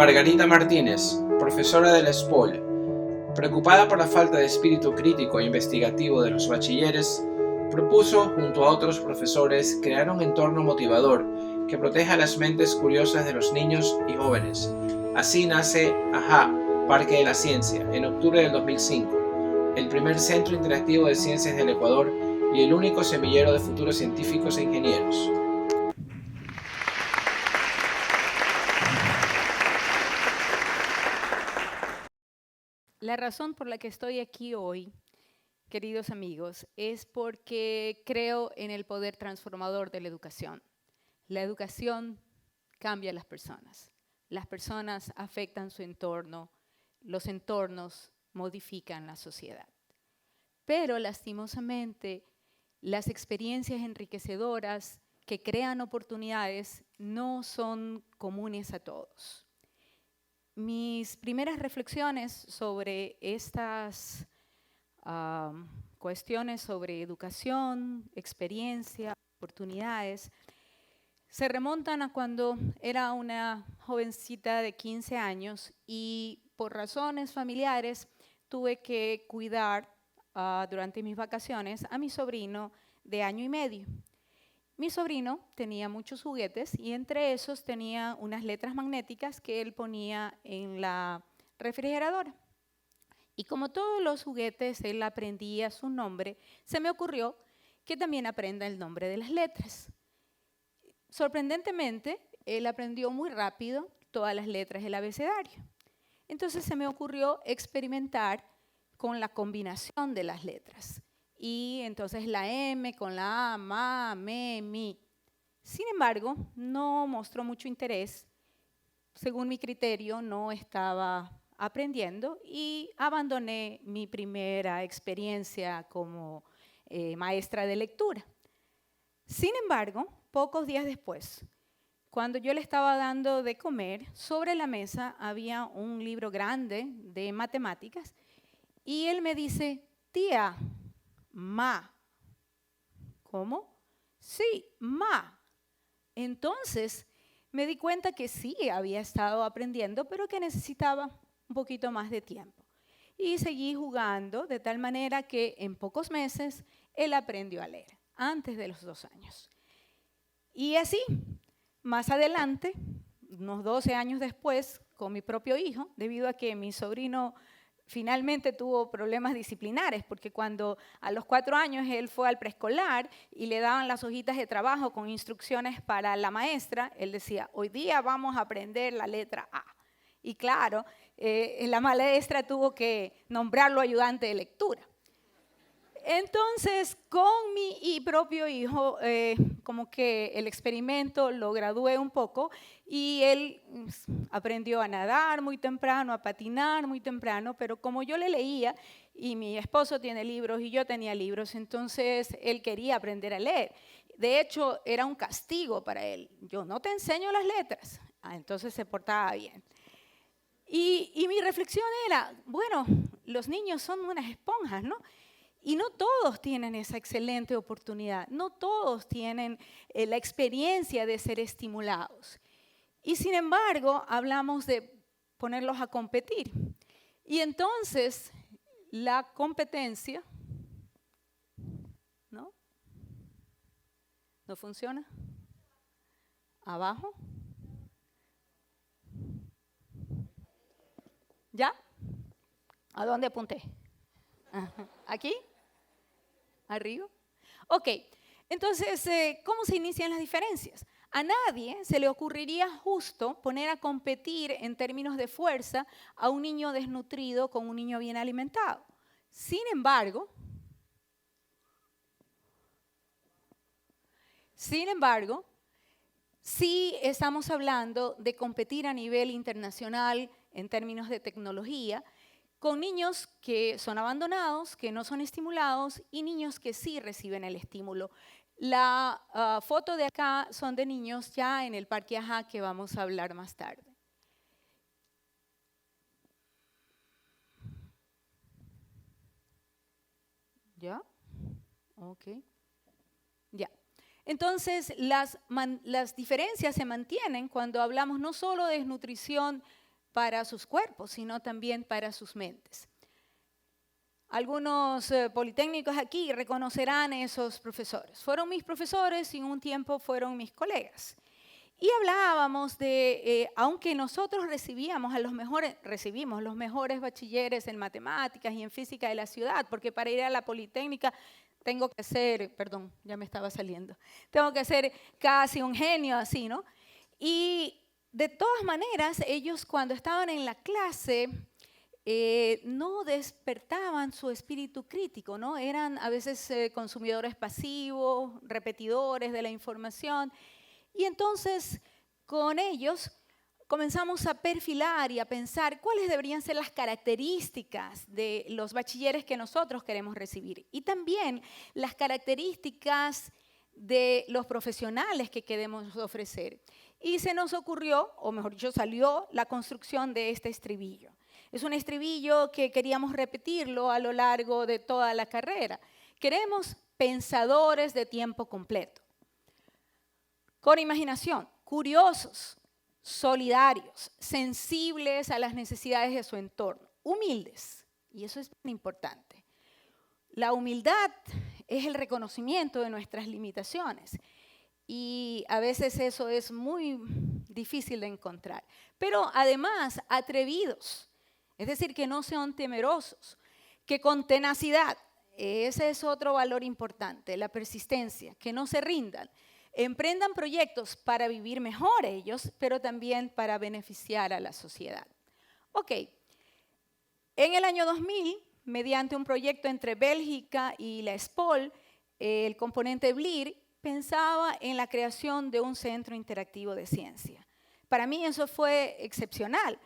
Margarita Martínez, profesora de la SPOL, preocupada por la falta de espíritu crítico e investigativo de los bachilleres, propuso, junto a otros profesores, crear un entorno motivador que proteja las mentes curiosas de los niños y jóvenes. Así nace AHA, Parque de la Ciencia, en octubre del 2005, el primer centro interactivo de ciencias del Ecuador y el único semillero de futuros científicos e ingenieros. La razón por la que estoy aquí hoy, queridos amigos, es porque creo en el poder transformador de la educación. La educación cambia a las personas. Las personas afectan su entorno, los entornos modifican la sociedad. Pero lastimosamente, las experiencias enriquecedoras que crean oportunidades no son comunes a todos. Mis primeras reflexiones sobre estas cuestiones sobre educación, experiencia, oportunidades, se remontan a cuando era una jovencita de 15 años y por razones familiares tuve que cuidar durante mis vacaciones a mi sobrino de 1 año y medio. Mi sobrino tenía muchos juguetes y entre esos tenía unas letras magnéticas que él ponía en la refrigeradora. Y como todos los juguetes él aprendía su nombre, se me ocurrió que también aprenda el nombre de las letras. Sorprendentemente, él aprendió muy rápido todas las letras del abecedario. Entonces se me ocurrió experimentar con la combinación de las letras. Y entonces la M con la A, ma, me, mi. Sin embargo, no mostró mucho interés. Según mi criterio, no estaba aprendiendo y abandoné mi primera experiencia como maestra de lectura. Sin embargo, pocos días después, cuando yo le estaba dando de comer, sobre la mesa había un libro grande de matemáticas y él me dice, tía, ma. ¿Cómo? Sí, ma. Entonces me di cuenta que sí había estado aprendiendo, pero que necesitaba un poquito más de tiempo. Y seguí jugando de tal manera que en pocos meses él aprendió a leer, antes de los 2 años. Y así, más adelante, unos 12 años después, con mi propio hijo, debido a que mi sobrino finalmente tuvo problemas disciplinares, porque cuando a los 4 años él fue al preescolar y le daban las hojitas de trabajo con instrucciones para la maestra, él decía, hoy día vamos a aprender la letra A. Y claro, la maestra tuvo que nombrarlo ayudante de lectura. Entonces, con mi propio hijo, como que el experimento lo gradué un poco y él aprendió a nadar muy temprano, a patinar muy temprano, pero como yo le leía y mi esposo tiene libros y yo tenía libros, entonces él quería aprender a leer. De hecho, era un castigo para él. Yo no te enseño las letras. Entonces se portaba bien. Y mi reflexión era, bueno, los niños son unas esponjas, ¿no? Y no todos tienen esa excelente oportunidad, no todos tienen la experiencia de ser estimulados. Y sin embargo, hablamos de ponerlos a competir. Y entonces, la competencia, ¿no? ¿No funciona? ¿Abajo? ¿Ya? ¿A dónde apunté? ¿Aquí? ¿Arriba? Ok, entonces, ¿cómo se inician las diferencias? A nadie se le ocurriría justo poner a competir en términos de fuerza a un niño desnutrido con un niño bien alimentado. Sin embargo, sí estamos hablando de competir a nivel internacional en términos de tecnología, con niños que son abandonados, que no son estimulados y niños que sí reciben el estímulo. La foto de acá son de niños ya en el Parque AHA que vamos a hablar más tarde. ¿Ya? Ok. Ya. Entonces, las diferencias se mantienen cuando hablamos no solo de desnutrición para sus cuerpos, sino también para sus mentes. Algunos politécnicos aquí reconocerán a esos profesores. Fueron mis profesores y un tiempo fueron mis colegas. Y hablábamos de, aunque nosotros recibimos los mejores bachilleres en matemáticas y en física de la ciudad, porque para ir a la Politécnica tengo que ser, perdón, ya me estaba saliendo, tengo que ser casi un genio así, ¿no? Y de todas maneras, ellos cuando estaban en la clase no despertaban su espíritu crítico, ¿no? Eran a veces consumidores pasivos, repetidores de la información. Y entonces con ellos comenzamos a perfilar y a pensar cuáles deberían ser las características de los bachilleres que nosotros queremos recibir y también las características de los profesionales que queremos ofrecer. Y se nos ocurrió, o mejor dicho, salió la construcción de este estribillo. Es un estribillo que queríamos repetirlo a lo largo de toda la carrera. Queremos pensadores de tiempo completo, con imaginación, curiosos, solidarios, sensibles a las necesidades de su entorno, humildes, y eso es muy importante. La humildad es el reconocimiento de nuestras limitaciones y a veces eso es muy difícil de encontrar, pero además atrevidos, es decir, que no sean temerosos, que con tenacidad, ese es otro valor importante, la persistencia, que no se rindan, emprendan proyectos para vivir mejor ellos, pero también para beneficiar a la sociedad. Ok, en el año 2000, mediante un proyecto entre Bélgica y la ESPOL, el componente BLIR pensaba en la creación de un centro interactivo de ciencia. Para mí eso fue excepcional,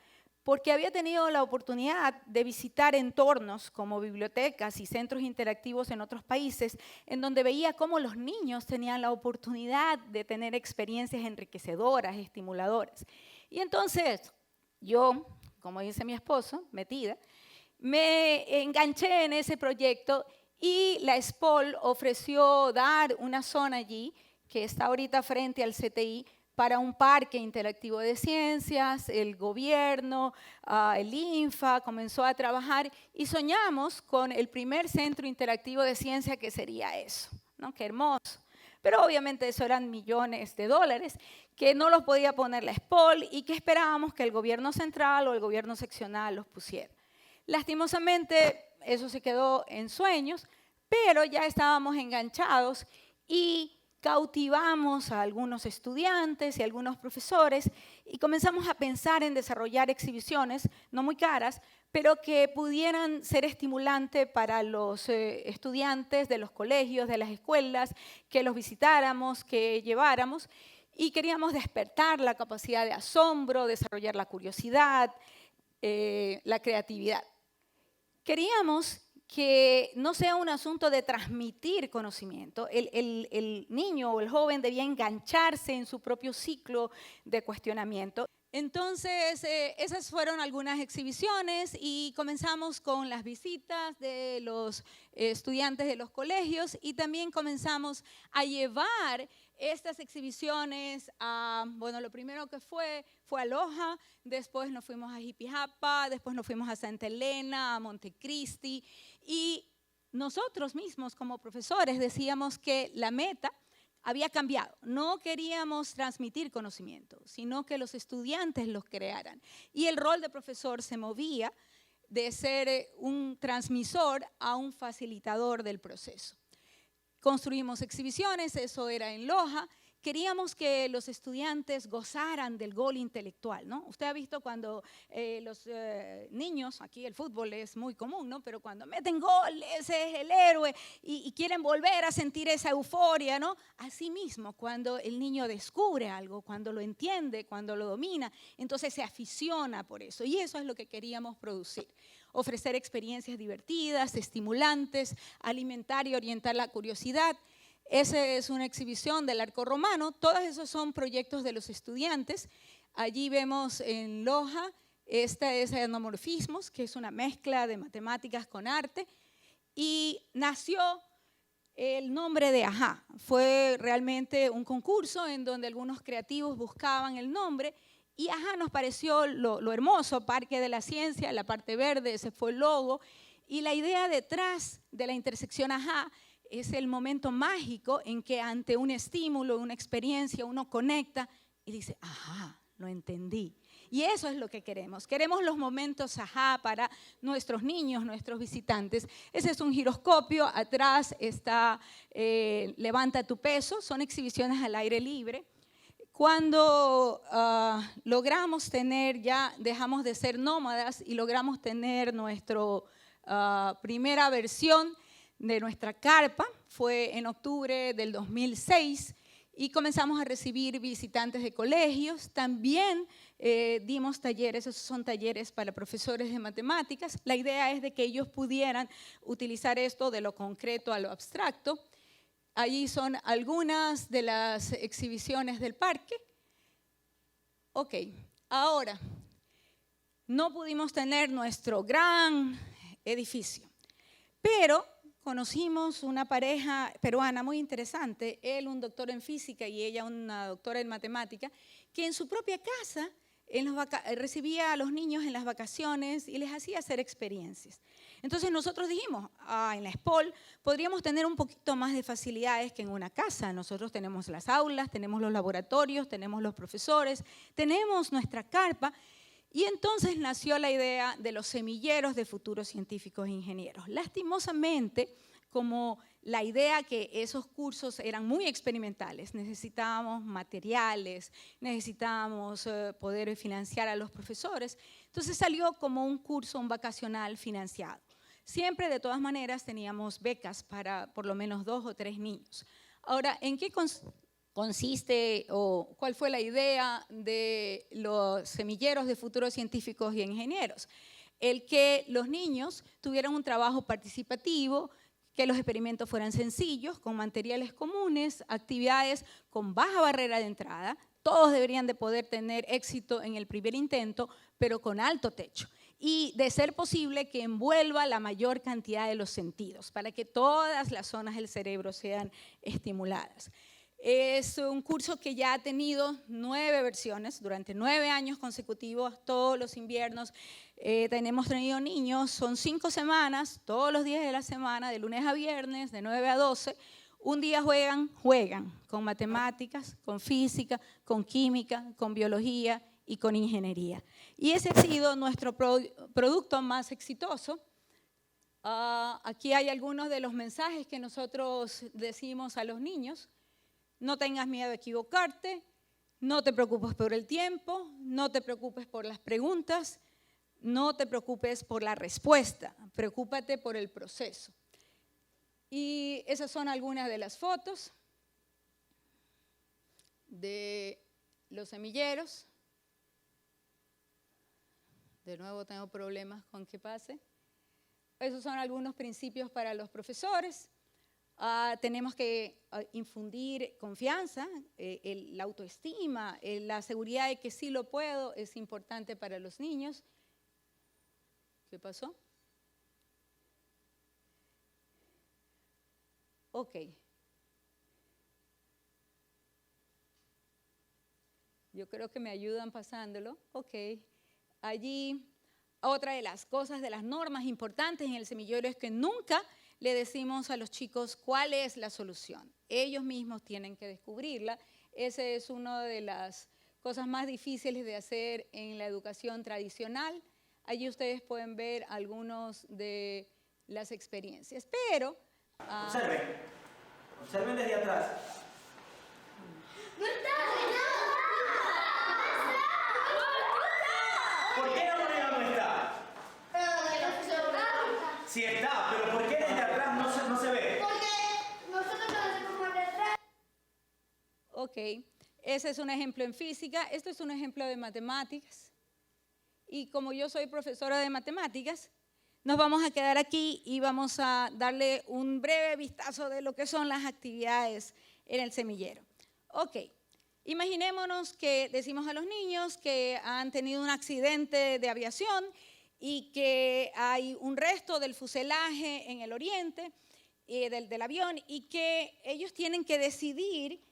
porque había tenido la oportunidad de visitar entornos como bibliotecas y centros interactivos en otros países, en donde veía cómo los niños tenían la oportunidad de tener experiencias enriquecedoras, estimuladoras. Y entonces yo, como dice mi esposo, metida, me enganché en ese proyecto y la ESPOL ofreció dar una zona allí, que está ahorita frente al CTI, para un parque interactivo de ciencias. El gobierno, el INFA comenzó a trabajar y soñamos con el primer centro interactivo de ciencia que sería eso, ¿no? Qué hermoso. Pero obviamente eso eran millones de dólares que no los podía poner la ESPOL y que esperábamos que el gobierno central o el gobierno seccional los pusiera. Lastimosamente eso se quedó en sueños, pero ya estábamos enganchados y cautivamos a algunos estudiantes y a algunos profesores y comenzamos a pensar en desarrollar exhibiciones, no muy caras, pero que pudieran ser estimulantes para los estudiantes de los colegios, de las escuelas, que los visitáramos, que lleváramos, y queríamos despertar la capacidad de asombro, desarrollar la curiosidad, la creatividad. Queríamos que no sea un asunto de transmitir conocimiento. El niño o el joven debía engancharse en su propio ciclo de cuestionamiento. Entonces, esas fueron algunas exhibiciones y comenzamos con las visitas de los estudiantes de los colegios y también comenzamos a llevar estas exhibiciones a, bueno, lo primero que fue a Loja, después nos fuimos a Jipijapa, después nos fuimos a Santa Elena, a Montecristi y nosotros mismos como profesores decíamos que la meta había cambiado. No queríamos transmitir conocimiento, sino que los estudiantes los crearan. Y el rol de profesor se movía de ser un transmisor a un facilitador del proceso. Construimos exhibiciones, eso era en Loja. Queríamos que los estudiantes gozaran del gol intelectual, ¿no? Usted ha visto cuando los niños, aquí el fútbol es muy común, ¿no? Pero cuando meten gol, ese es el héroe y quieren volver a sentir esa euforia, ¿no? Asimismo, cuando el niño descubre algo, cuando lo entiende, cuando lo domina, entonces se aficiona por eso. Y eso es lo que queríamos producir. Ofrecer experiencias divertidas, estimulantes, alimentar y orientar la curiosidad. Esa es una exhibición del arco romano. Todos esos son proyectos de los estudiantes. Allí vemos en Loja, esta es Etnomorfismos, que es una mezcla de matemáticas con arte. Y nació el nombre de AHA. Fue realmente un concurso en donde algunos creativos buscaban el nombre Y nos pareció lo hermoso, Parque de la Ciencia, la parte verde, ese fue el logo. Y la idea detrás de la intersección es el momento mágico en que ante un estímulo, una experiencia, uno conecta y dice, lo entendí. Y eso es lo que queremos. Queremos los momentos para nuestros niños, nuestros visitantes. Ese es un giroscopio, atrás está Levanta tu peso, son exhibiciones al aire libre. Cuando logramos tener, ya dejamos de ser nómadas y logramos tener nuestra primera versión de nuestra carpa, fue en octubre del 2006, y comenzamos a recibir visitantes de colegios. También dimos talleres, esos son talleres para profesores de matemáticas. La idea es de que ellos pudieran utilizar esto de lo concreto a lo abstracto. Allí son algunas de las exhibiciones del parque. Ok, ahora, no pudimos tener nuestro gran edificio, pero conocimos una pareja peruana muy interesante, él un doctor en física y ella una doctora en matemática, que en su propia casa recibía a los niños en las vacaciones y les hacía hacer experiencias. Entonces nosotros dijimos, en la SPOL podríamos tener un poquito más de facilidades que en una casa. Nosotros tenemos las aulas, tenemos los laboratorios, tenemos los profesores, tenemos nuestra carpa. Y entonces nació la idea de los semilleros de futuros científicos e ingenieros. Lastimosamente, como la idea que esos cursos eran muy experimentales, necesitábamos materiales, necesitábamos poder financiar a los profesores, entonces salió como un curso, un vacacional financiado. Siempre, de todas maneras, teníamos becas para por lo menos 2 o 3 niños. Ahora, ¿en qué consiste o cuál fue la idea de los semilleros de futuros científicos y ingenieros? El que los niños tuvieran un trabajo participativo, que los experimentos fueran sencillos, con materiales comunes, actividades con baja barrera de entrada. Todos deberían de poder tener éxito en el primer intento, pero con alto techo. Y de ser posible que envuelva la mayor cantidad de los sentidos, para que todas las zonas del cerebro sean estimuladas. Es un curso que ya ha tenido 9 versiones durante 9 años consecutivos, todos los inviernos. Hemos tenido niños, son 5 semanas, todos los días de la semana, de lunes a viernes, de 9 a 12. Un día juegan con matemáticas, con física, con química, con biología y con ingeniería. Y ese ha sido nuestro producto más exitoso. Aquí hay algunos de los mensajes que nosotros decimos a los niños. No tengas miedo de equivocarte, no te preocupes por el tiempo, no te preocupes por las preguntas, no te preocupes por la respuesta, preocúpate por el proceso. Y esas son algunas de las fotos de los semilleros. De nuevo tengo problemas con que pase. Esos son algunos principios para los profesores. Tenemos que infundir confianza, la autoestima, la seguridad de que sí lo puedo es importante para los niños. ¿Qué pasó? Ok. Yo creo que me ayudan pasándolo. Ok. Allí, otra de las cosas, de las normas importantes en el semillero es que nunca le decimos a los chicos cuál es la solución. Ellos mismos tienen que descubrirla. Esa es una de las cosas más difíciles de hacer en la educación tradicional. Allí ustedes pueden ver algunas de las experiencias. Pero observen desde atrás. ¡No está! ¿Por qué la moneda no está? Sí está, pero ¿por qué desde atrás no se ve? Porque nosotros lo hacemos por detrás. Ok, ese es un ejemplo en física. Esto es un ejemplo de matemáticas. Y como yo soy profesora de matemáticas, nos vamos a quedar aquí y vamos a darle un breve vistazo de lo que son las actividades en el semillero. Ok, imaginémonos que decimos a los niños que han tenido un accidente de aviación y que hay un resto del fuselaje en el oriente del avión y que ellos tienen que decidir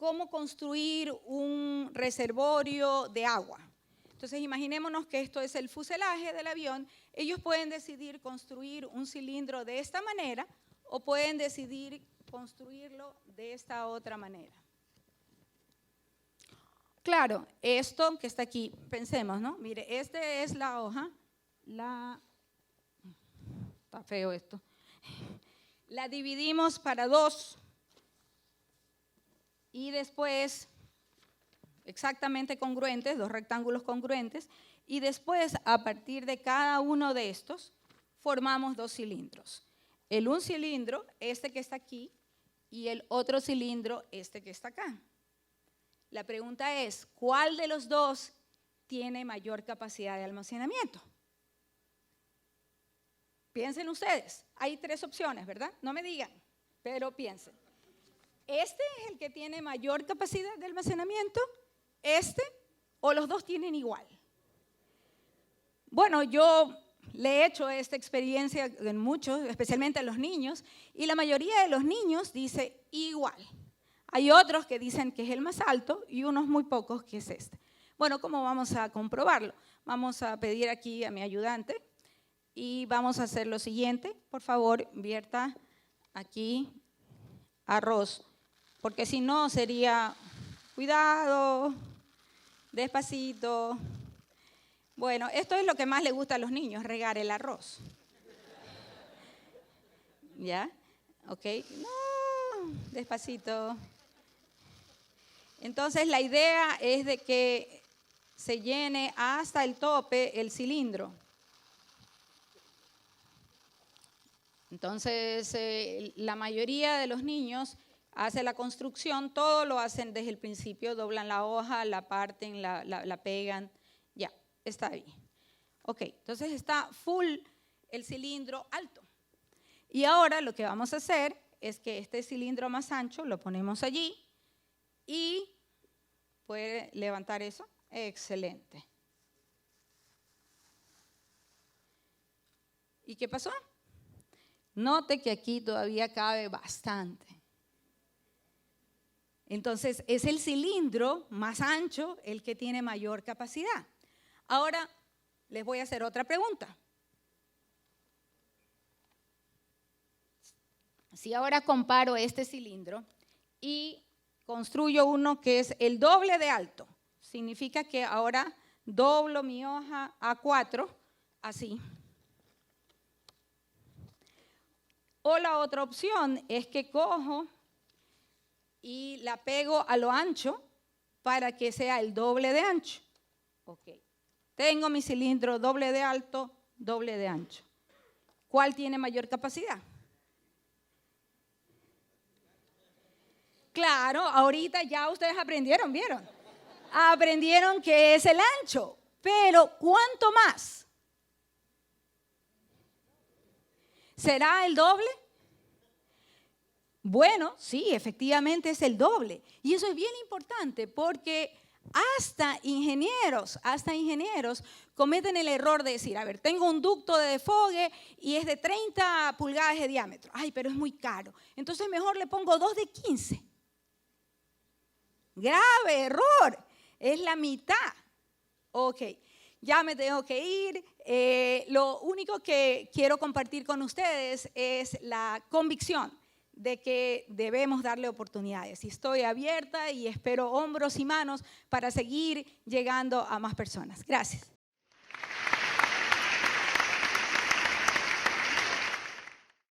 cómo construir un reservorio de agua. Entonces, imaginémonos que esto es el fuselaje del avión. Ellos pueden decidir construir un cilindro de esta manera o pueden decidir construirlo de esta otra manera. Claro, esto que está aquí, pensemos, ¿no? Mire, esta es la hoja, está feo esto. La dividimos para 2 y después exactamente congruentes, 2 rectángulos congruentes, y después a partir de cada uno de estos formamos 2 cilindros. Un cilindro, este que está aquí, y el otro cilindro, este que está acá. La pregunta es, ¿cuál de los 2 tiene mayor capacidad de almacenamiento? Piensen ustedes, hay 3 opciones, ¿verdad? No me digan, pero piensen. ¿Este es el que tiene mayor capacidad de almacenamiento? ¿Este? ¿O los 2 tienen igual? Bueno, yo le he hecho esta experiencia en muchos, especialmente a los niños, y la mayoría de los niños dice igual. Hay otros que dicen que es el más alto y unos muy pocos que es este. Bueno, ¿cómo vamos a comprobarlo? Vamos a pedir aquí a mi ayudante y vamos a hacer lo siguiente. Por favor, vierta aquí arroz, porque si no sería, cuidado, despacito. Bueno, esto es lo que más le gusta a los niños, regar el arroz. ¿Ya? ¿Ok? No, despacito. Entonces, la idea es de que se llene hasta el tope el cilindro. Entonces, la mayoría de los niños hace la construcción, todo lo hacen desde el principio, doblan la hoja, la parten, la pegan, ya, está ahí. Ok, entonces está full el cilindro alto. Y ahora lo que vamos a hacer es que este cilindro más ancho lo ponemos allí y puede levantar eso. Excelente. ¿Y qué pasó? Note que aquí todavía cabe bastante. Entonces, es el cilindro más ancho el que tiene mayor capacidad. Ahora, les voy a hacer otra pregunta. Si ahora comparo este cilindro y construyo uno que es el doble de alto, significa que ahora doblo mi hoja a 4, así. O la otra opción es que cojo y la pego a lo ancho para que sea el doble de ancho. Ok. Tengo mi cilindro doble de alto, doble de ancho. ¿Cuál tiene mayor capacidad? Claro, ahorita ya ustedes aprendieron, ¿vieron? Aprendieron que es el ancho, pero ¿cuánto más? ¿Será el doble? Bueno, sí, efectivamente es el doble. Y eso es bien importante porque hasta ingenieros cometen el error de decir, a ver, tengo un ducto de desfogue y es de 30 pulgadas de diámetro. Ay, pero es muy caro. Entonces mejor le pongo 2 de 15. Grave error. Es la mitad. Ok, ya me tengo que ir. Lo único que quiero compartir con ustedes es la convicción de que debemos darle oportunidades. Y estoy abierta y espero hombros y manos para seguir llegando a más personas. Gracias.